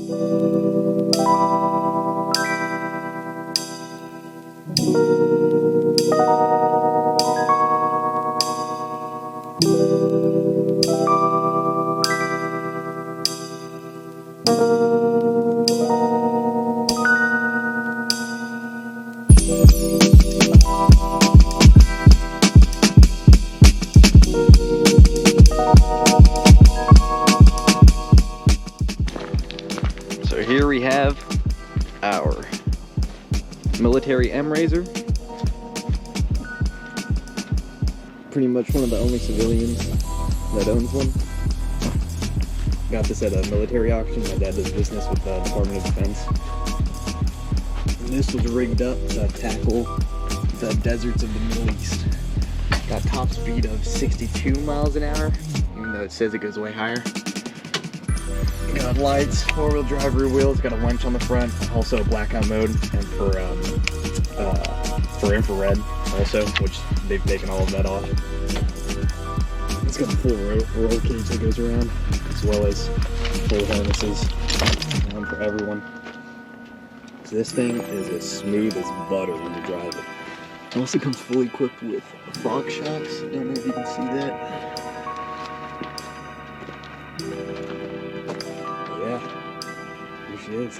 So here we have our military MRZR. Pretty much one of the only civilians that owns one. Got this at a military auction. My dad does business with the Department of Defense. And this was rigged up to tackle the deserts of the Middle East. Got top speed of 62 miles an hour, even though it says it goes way higher. Got lights, four-wheel drive, rear wheels, got a winch on the front, also blackout mode, and for infrared also, which they've taken all of that off. It's got a full roll cage that goes around, as well as full harnesses, one for everyone. So this thing is as smooth as butter when you drive it. It also comes fully equipped with fog shocks. I don't know if you can see that. Yeah, here she is.